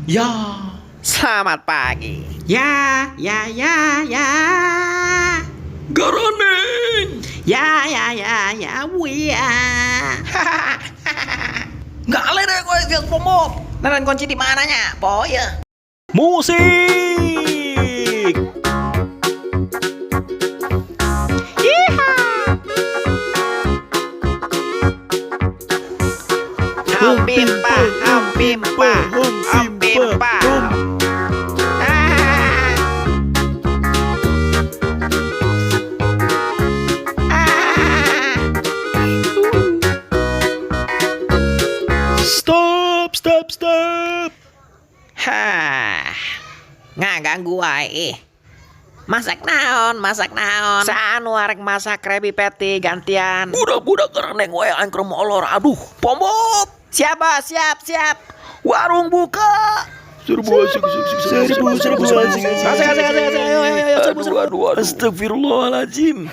Ya, Selamat pagi. ya. Garaning. Ya, Buya. Nggak ale deh gue lihat pomop. Dan kunci di mananya, boy ya. Musik. Hampimpa. Stop. Nggak ganggu wae. Masak naon. Sanu arek masak krebi peti gantian. Budak-budak kereneng wae angker molor. Aduh, pomop. Siap. Warung buka. Serbu. Aduh. Astagfirullahaladzim.